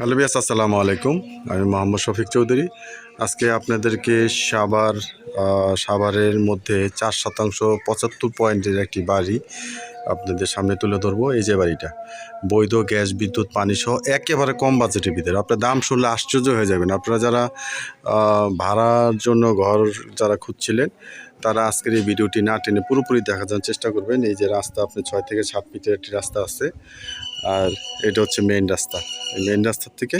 Hello বিয়াস, আসসালামু আলাইকুম। আমি মোহাম্মদ শফিক চৌধুরী। আজকে আপনাদেরকে সাভারের মধ্যে 4% 75 পয়েন্টের একটি বাড়ি আপনাদের সামনে তুলে ধরবো। এই যে বাড়িটা বৈধ গ্যাস, বিদ্যুৎ, পানি সহ একেবারে কম বাজেটের ভিতরে। আপনার দাম শুনলে আশ্চর্য হয়ে যাবেন। আপনারা যারা ভাড়ার জন্য ঘর যারা খুঁজছিলেন, তারা আজকের এই ভিডিওটি না টেনে পুরোপুরি দেখার জন্য চেষ্টা করবেন। এই যে রাস্তা, আপনি 6 থেকে 7 ফিটের একটি রাস্তা আছে, আর এটা হচ্ছে মেইন রাস্তা। এই মেইন রাস্তার থেকে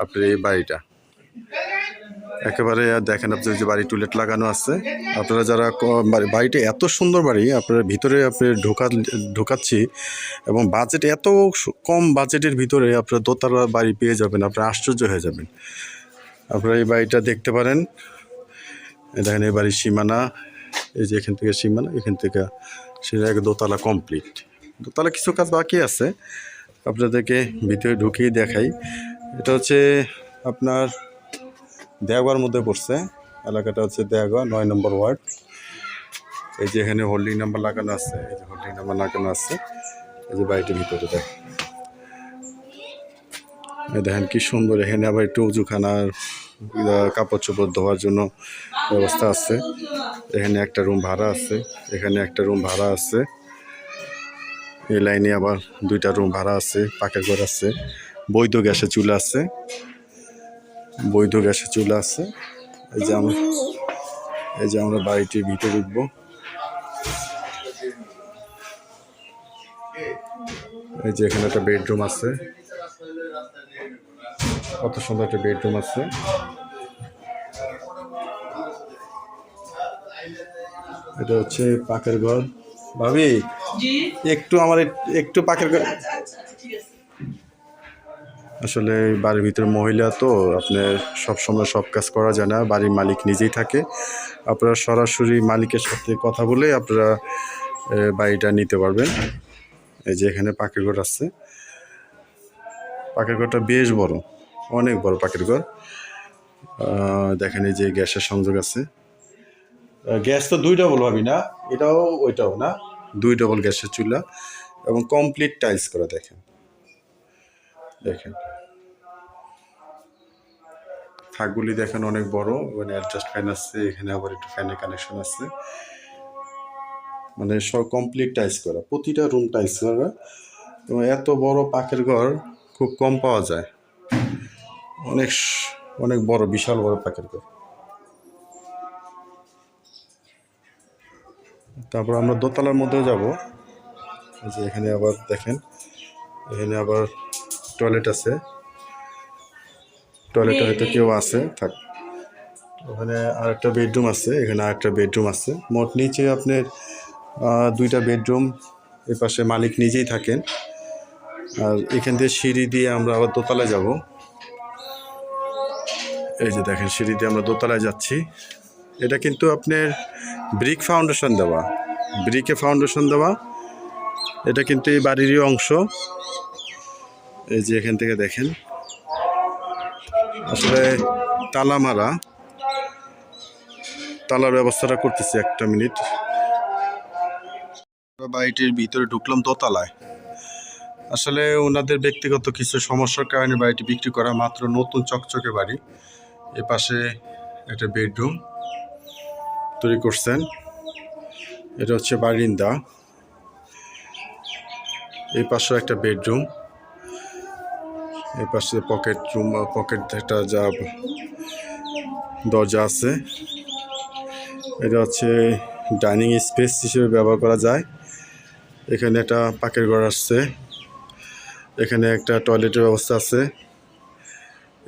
আপনার এই বাড়িটা একেবারে দেখেন। আপনার যে বাড়ি টুলেট লাগানো আছে। আপনারা যারা বাড়িটা এত সুন্দর বাড়ি, আপনার ভিতরে আপনি ঢোকাচ্ছি এবং বাজেট এত কম বাজেটের ভিতরে আপনারা দোতলা বাড়ি পেয়ে যাবেন। আপনারা আশ্চর্য হয়ে যাবেন। আপনারা এই বাড়িটা দেখতে পারেন। দেখেন এই বাড়ির সীমানা, এই যে এখান থেকে সীমানা, এখান থেকে সেটা দোতলা কমপ্লিট। দোতলা কিছু কাজ বাকি আছে, আপনাদেরকে ভিতরে ঢুকিয়ে দেখাই। এটা হচ্ছে আপনার দেওয়ার মধ্যে পড়ছে। এলাকাটা হচ্ছে দেওয়া 9 নম্বর ওয়ার্ড। এই যে এখানে হোল্ডিং নাম্বার লাগানো আছে, এই যে হোল্ডিং নাম্বার লাগানো আছে। এই যে বাড়িটির ভিতরে দেখেন কি সুন্দর। এখানে আবার একটু উজুখানার কাপড় চোপড় ধোয়ার জন্য ব্যবস্থা আছে। এখানে একটা রুম ভাড়া আছে, এখানে একটা রুম ভাড়া আছে। এই লাইনে আবার 2টা রুম ভাড়া আছে, পাকের ঘর আছে, বৈধ গ্যাসের চুলা আছে, বৈধ গ্যাসের চুলা আছে। এই যে আমরা বাড়িটির ভিতরে ঢুকবো। এই যে এখানে একটা বেডরুম আছে, কত সুন্দর একটা বেডরুম আছে। এটা হচ্ছে পাকের ঘর। ভাবি, একটু আমার একটু পাকের ঘর। আসলে বাড়ির ভিতরে মহিলা তো, আপনার সবসময় সব কাজ করা যায় না। বাড়ির মালিক নিজেই থাকে। আপনারা সরাসরি মালিকের সাথে কথা বলে আপনারা বাড়িটা নিতে পারবেন। এই যে এখানে পাকের ঘর আছে। পাকের ঘরটা বেশ বড়, অনেক বড় পাকের ঘর। দেখেন এই যে গ্যাসের সংযোগ আছে। গ্যাস তো 2 ডবল ভাবি না, এটাও ওইটাও না, 2 ডবল গ্যাসের চুলা এবং কমপ্লিট টাইলস করা। দেখেন দেখেন থাকগুলি দেখেন অনেক বড়। মানে অ্যাডজাস্ট ফ্যান আছে, এখানে আবার একটু ফ্যানের কানেকশন আছে। মানে সব কমপ্লিট টাইলস করা, প্রতিটা রুম টাইলস করা। এবং এত বড় পাকের ঘর খুব কম পাওয়া যায়। অনেক অনেক বড়, বিশাল বড় পাকের ঘর। তারপর আমরা দোতলার মধ্যেও যাব। এই যে এখানে আবার দেখেন, এখানে আবার টয়লেট আছে। টয়লেটে হয়তো কেউ আছে থাক। ওখানে আরেকটা বেডরুম আছে, এখানে আরেকটা বেডরুম আছে। মোট নিচে আপনার 2টা বেডরুম। এ পাশে মালিক নিজেই থাকেন। আর এখান থেকে সিঁড়ি দিয়ে আমরা আবার দোতলায় যাব। এই যে দেখেন সিঁড়ি দিয়ে আমরা দোতলায় যাচ্ছি। এটা কিন্তু আপনার ব্রিক ফাউন্ডেশন দেওয়া, ব্রিকে ফাউন্ডেশন দেওয়া। এটা কিন্তু এই বাড়িরই অংশ। এই যে এখান থেকে দেখেন আসলে তালা মারা, তালার ব্যবস্থাটা করতেছি। একটা মিনিট। বাড়িটির ভিতরে ঢুকলাম দোতলায়। আসলে ওনাদের ব্যক্তিগত কিছু সমস্যার কারণে বাড়িটি বিক্রি করা। মাত্র নতুন চকচকে বাড়ি। এ পাশে একটা বেডরুম তৈরি করছেন। এটা হচ্ছে বারিন্দা। এই পাশেও একটা বেডরুম। এই পাশে পকেট রুম, পকেট একটা যা দরজা আছে। এটা হচ্ছে ডাইনিং স্পেস হিসেবে ব্যবহার করা যায়। এখানে একটা পাকের ঘর আসছে। এখানে একটা টয়লেটের ব্যবস্থা আছে।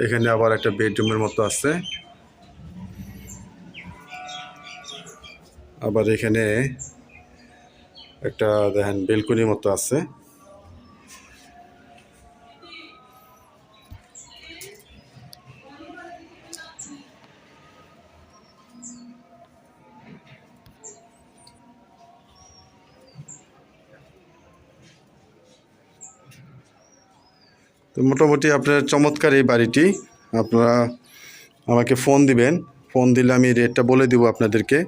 এখানে আবার একটা বেডরুমের মতো আছে। আবার এখানে একটা দেখেন বেলকনির মতো আছে। তো মোটামুটি আপনার চমৎকার এই বাড়িটি। আপনারা আমাকে ফোন দিবেন। ফোন দিলে আমি রেটটা বলে দিব আপনাদেরকে।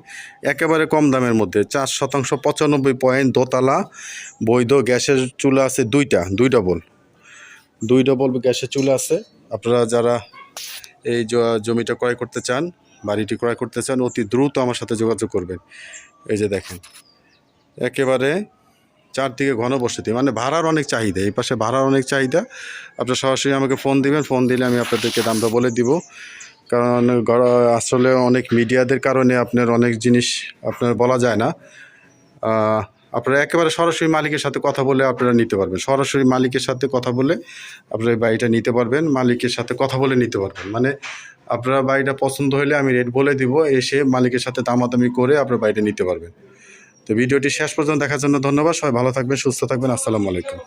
একেবারে কম দামের মধ্যে 4% 95 পয়েন্ট, দোতলা, বৈধ গ্যাসের চুলা আছে 2টা, 2 ডবল। 2 ডবল গ্যাসের চুলা আছে। আপনারা যারা এই জমিটা ক্রয় করতে চান, বাড়িটি ক্রয় করতে চান, অতি দ্রুত আমার সাথে যোগাযোগ করবেন। এই যে দেখেন একেবারে চারদিকে ঘনবসতি, মানে ভাড়ার অনেক চাহিদা, এই পাশে ভাড়ার অনেক চাহিদা। আপনারা সরাসরি আমাকে ফোন দিবেন, ফোন দিলে আমি আপনাদেরকে দামটা বলে দিব। কারণ আসলে অনেক মিডিয়াদের কারণে আপনার অনেক জিনিস আপনার বলা যায় না। আপনারা একেবারে সরাসরি মালিকের সাথে কথা বলে আপনারা নিতে পারবেন। সরাসরি মালিকের সাথে কথা বলে আপনারা এই বাড়িটা নিতে পারবেন, মালিকের সাথে কথা বলে নিতে পারবেন। মানে আপনার বাড়িটা পছন্দ হলে আমি রেট বলে দিব, এসে মালিকের সাথে দামাদামি করে আপনার বাড়িটা নিতে পারবেন। তো ভিডিওটি শেষ পর্যন্ত দেখার জন্য ধন্যবাদ। সবাই ভালো থাকবেন, সুস্থ থাকবেন। আসসালামু আলাইকুম।